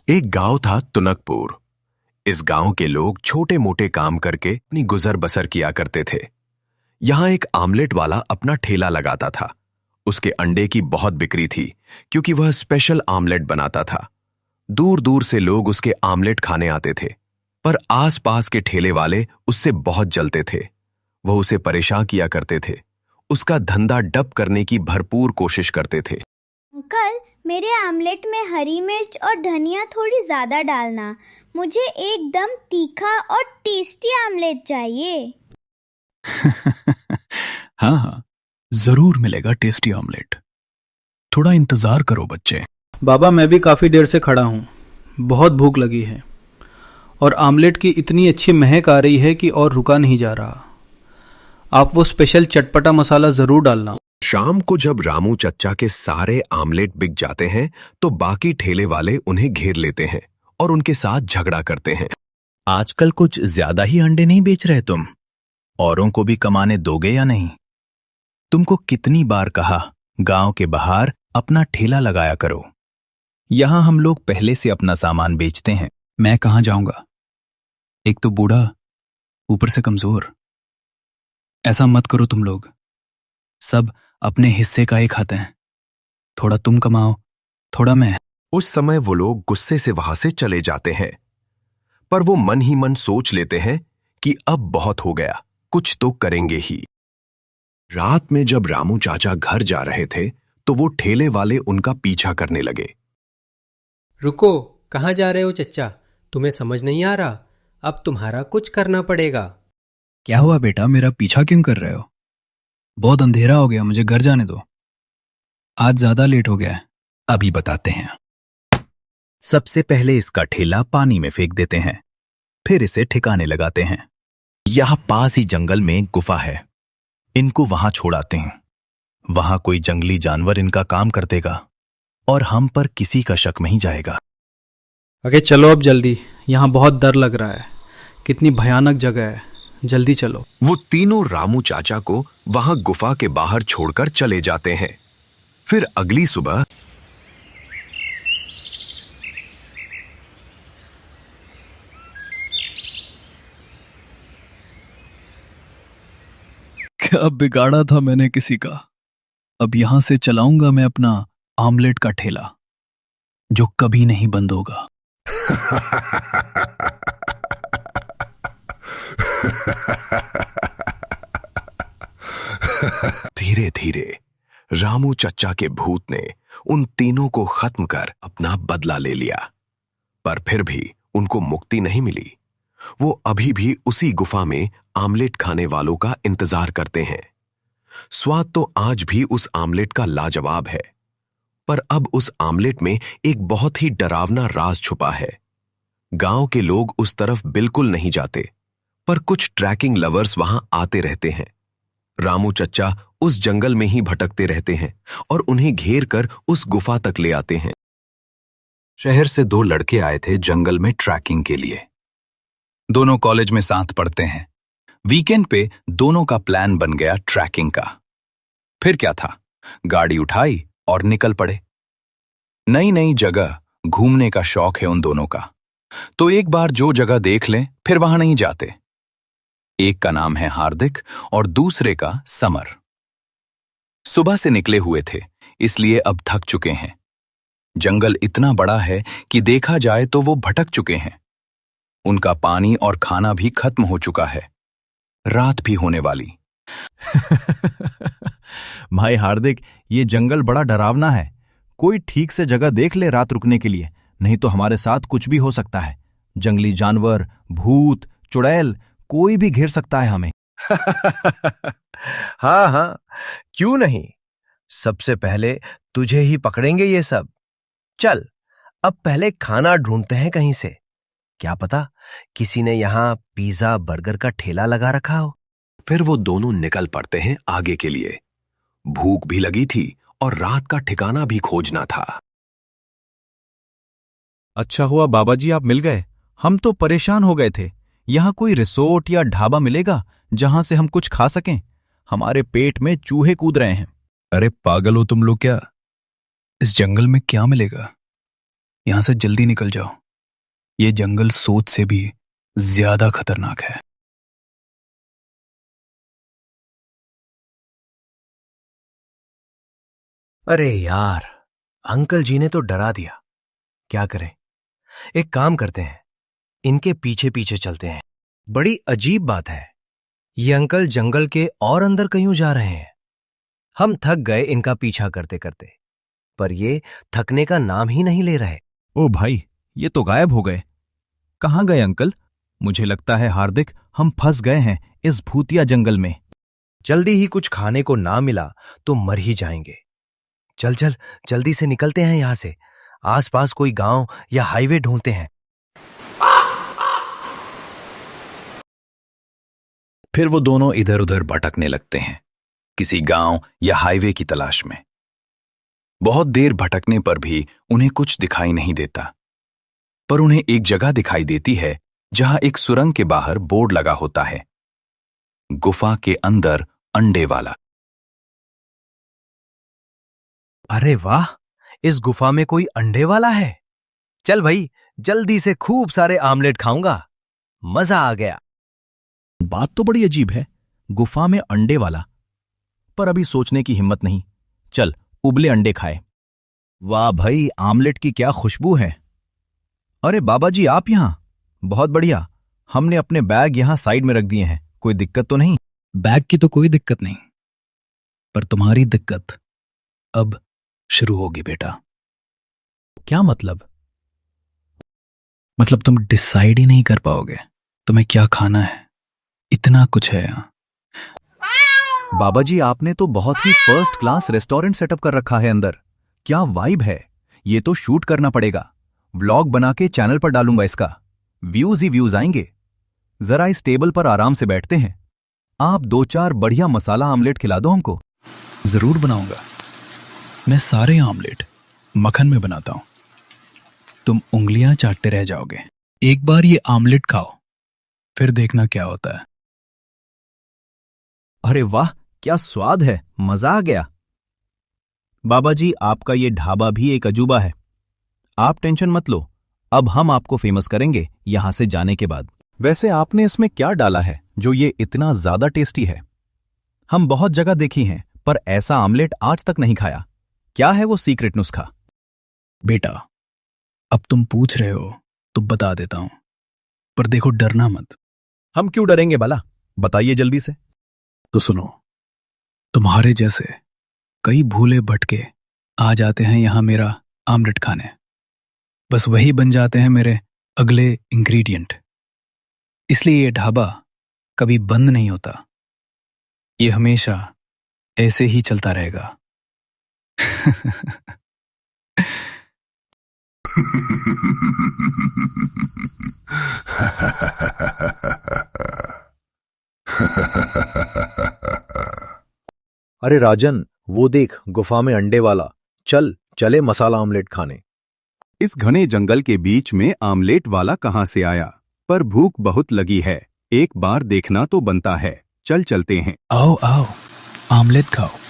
एक गांव था तुनकपुर। इस गांव के लोग छोटे मोटे काम करके अपनी गुजर बसर किया करते थे। यहां एक आमलेट वाला अपना ठेला लगाता था। उसके अंडे की बहुत बिक्री थी, क्योंकि वह स्पेशल आमलेट बनाता था। दूर दूर से लोग उसके आमलेट खाने आते थे, पर आसपास के ठेले वाले उससे बहुत जलते थे। वह उसे परेशान किया करते थे, उसका धंधा डब करने की भरपूर कोशिश करते थे। अंकल, मेरे आमलेट में हरी मिर्च और धनिया थोड़ी ज़्यादा डालना। मुझे एकदम तीखा और टेस्टी आमलेट चाहिए। हाँ हाँ, जरूर मिलेगा टेस्टी आमलेट। थोड़ा इंतजार करो बच्चे। बाबा, मैं भी काफ़ी देर से खड़ा हूँ। बहुत भूख लगी है और आमलेट की इतनी अच्छी महक आ रही है कि और रुका नहीं जा रहा। आप वो स्पेशल चटपटा मसाला ज़रूर डालना। शाम को जब रामू चच्चा के सारे आमलेट बिक जाते हैं तो बाकी ठेले वाले उन्हें घेर लेते हैं और उनके साथ झगड़ा करते हैं। आजकल कुछ ज्यादा ही अंडे नहीं बेच रहे तुम? औरों को भी कमाने दोगे या नहीं? तुमको कितनी बार कहा गांव के बाहर अपना ठेला लगाया करो। यहां हम लोग पहले से अपना सामान बेचते हैं। मैं कहाँ जाऊंगा? एक तो बूढ़ा, ऊपर से कमजोर। ऐसा मत करो तुम लोग। सब अपने हिस्से का ही खाते हैं। थोड़ा तुम कमाओ, थोड़ा मैं। उस समय वो लोग गुस्से से वहां से चले जाते हैं, पर वो मन ही मन सोच लेते हैं कि अब बहुत हो गया, कुछ तो करेंगे ही। रात में जब रामू चाचा घर जा रहे थे तो वो ठेले वाले उनका पीछा करने लगे। रुको, कहाँ जा रहे हो चच्चा? तुम्हें समझ नहीं आ रहा? अब तुम्हारा कुछ करना पड़ेगा। क्या हुआ बेटा, मेरा पीछा क्यों कर रहे हो? बहुत अंधेरा हो गया, मुझे घर जाने दो। आज ज्यादा लेट हो गया है। अभी बताते हैं। सबसे पहले इसका ठेला पानी में फेंक देते हैं, फिर इसे ठिकाने लगाते हैं। यहां पास ही जंगल में एक गुफा है, इनको वहां छोड़ाते हैं। वहां कोई जंगली जानवर इनका काम कर देगा और हम पर किसी का शक नहीं जाएगा। अरे चलो अब जल्दी, यहाँ बहुत डर लग रहा है। कितनी भयानक जगह है, जल्दी चलो। वो तीनों रामू चाचा को वहां गुफा के बाहर छोड़कर चले जाते हैं। फिर अगली सुबह क्या बिगाड़ा था मैंने किसी का? अब यहां से चलाऊंगा मैं अपना आमलेट का ठेला, जो कभी नहीं बंद होगा। धीरे धीरे रामू चच्चा के भूत ने उन तीनों को खत्म कर अपना बदला ले लिया, पर फिर भी उनको मुक्ति नहीं मिली। वो अभी भी उसी गुफा में आमलेट खाने वालों का इंतजार करते हैं। स्वाद तो आज भी उस आमलेट का लाजवाब है, पर अब उस आमलेट में एक बहुत ही डरावना राज छुपा है। गांव के लोग उस तरफ बिल्कुल नहीं जाते, पर कुछ ट्रैकिंग लवर्स वहां आते रहते हैं। रामू चच्चा उस जंगल में ही भटकते रहते हैं और उन्हें घेर कर उस गुफा तक ले आते हैं। शहर से दो लड़के आए थे जंगल में ट्रैकिंग के लिए। दोनों कॉलेज में साथ पढ़ते हैं। वीकेंड पे दोनों का प्लान बन गया ट्रैकिंग का। फिर क्या था, गाड़ी उठाई और निकल पड़े। नई नई जगह घूमने का शौक है उन दोनों का, तो एक बार जो जगह देख लें फिर वहां नहीं जाते। एक का नाम है हार्दिक और दूसरे का समर। सुबह से निकले हुए थे, इसलिए अब थक चुके हैं। जंगल इतना बड़ा है कि देखा जाए तो वो भटक चुके हैं। उनका पानी और खाना भी खत्म हो चुका है। रात भी होने वाली। भाई हार्दिक, ये जंगल बड़ा डरावना है। कोई ठीक से जगह देख ले रात रुकने के लिए, नहीं तो हमारे साथ कुछ भी हो सकता है। जंगली जानवर, भूत, चुड़ैल, कोई भी घेर सकता है हमें। हाँ हाँ, क्यों नहीं। सबसे पहले तुझे ही पकड़ेंगे ये सब। चल, अब पहले खाना ढूंढते हैं कहीं से। क्या पता किसी ने यहाँ पिज्जा बर्गर का ठेला लगा रखा हो। फिर वो दोनों निकल पड़ते हैं आगे के लिए। भूख भी लगी थी और रात का ठिकाना भी खोजना था। अच्छा हुआ बाबा जी आप मिल गए, हम तो परेशान हो गए थे। यहाँ कोई रिसोर्ट या ढाबा मिलेगा जहां से हम कुछ खा सकें? हमारे पेट में चूहे कूद रहे हैं। अरे पागल हो तुम लोग क्या? इस जंगल में क्या मिलेगा? यहां से जल्दी निकल जाओ। ये जंगल सोच से भी ज्यादा खतरनाक है। अरे यार, अंकल जी ने तो डरा दिया। क्या करें? एक काम करते हैं, इनके पीछे पीछे चलते हैं। बड़ी अजीब बात है, ये अंकल जंगल के और अंदर कहीं जा रहे हैं। हम थक गए इनका पीछा करते करते, पर ये थकने का नाम ही नहीं ले रहे। ओ भाई, ये तो गायब हो गए। कहाँ गए अंकल? मुझे लगता है हार्दिक, हम फंस गए हैं इस भूतिया जंगल में। जल्दी ही कुछ खाने को ना मिला तो मर ही जाएंगे। चल चल, जल्दी से निकलते हैं यहां से। आसपास कोई गांव या हाईवे ढूंढते हैं। फिर वो दोनों इधर उधर भटकने लगते हैं, किसी गांव या हाईवे की तलाश में। बहुत देर भटकने पर भी उन्हें कुछ दिखाई नहीं देता, पर उन्हें एक जगह दिखाई देती है जहां एक सुरंग के बाहर बोर्ड लगा होता है, गुफा के अंदर अंडे वाला। अरे वाह, इस गुफा में कोई अंडे वाला है। चल भाई, जल्दी से खूब सारे आमलेट खाऊंगा। मजा आ गया। बात तो बड़ी अजीब है, गुफा में अंडे वाला, पर अभी सोचने की हिम्मत नहीं। चल उबले अंडे खाए। वाह भाई, आमलेट की क्या खुशबू है। अरे बाबा जी, आप यहां? बहुत बढ़िया। हमने अपने बैग यहां साइड में रख दिए हैं, कोई दिक्कत तो नहीं? बैग की तो कोई दिक्कत नहीं, पर तुम्हारी दिक्कत अब शुरू होगी बेटा। क्या मतलब? मतलब तुम डिसाइड ही नहीं कर पाओगे तुम्हें क्या खाना है। इतना कुछ है यहाँ। बाबा जी, आपने तो बहुत ही फर्स्ट क्लास रेस्टोरेंट सेटअप कर रखा है अंदर। क्या वाइब है। ये तो शूट करना पड़ेगा, व्लॉग बना के चैनल पर डालूंगा इसका। व्यूज ही व्यूज आएंगे। जरा इस टेबल पर आराम से बैठते हैं, आप 2-4 बढ़िया मसाला आमलेट खिला दो हमको। जरूर बनाऊंगा। मैं सारे आमलेट मक्खन में बनाता हूं, तुम उंगलियां चाटते रह जाओगे। एक बार ये आमलेट खाओ, फिर देखना क्या होता है। अरे वाह, क्या स्वाद है, मजा आ गया। बाबा जी, आपका ये ढाबा भी एक अजूबा है। आप टेंशन मत लो, अब हम आपको फेमस करेंगे यहां से जाने के बाद। वैसे आपने इसमें क्या डाला है जो ये इतना ज्यादा टेस्टी है? हम बहुत जगह देखी हैं, पर ऐसा आमलेट आज तक नहीं खाया। क्या है वो सीक्रेट नुस्खा? बेटा, अब तुम पूछ रहे हो तो बता देता हूं, पर देखो डरना मत। हम क्यों डरेंगे भला, बताइए जल्दी से। तो सुनो, तुम्हारे जैसे कई भूले भटके आ जाते हैं यहां मेरा आमलेट खाने, बस वही बन जाते हैं मेरे अगले इंग्रेडिएंट। इसलिए ये ढाबा कभी बंद नहीं होता, ये हमेशा ऐसे ही चलता रहेगा। अरे राजन, वो देख गुफा में अंडे वाला। चल चले मसाला आमलेट खाने। इस घने जंगल के बीच में आमलेट वाला कहां से आया, पर भूख बहुत लगी है, एक बार देखना तो बनता है। चल चलते हैं। आओ आओ, आमलेट खाओ।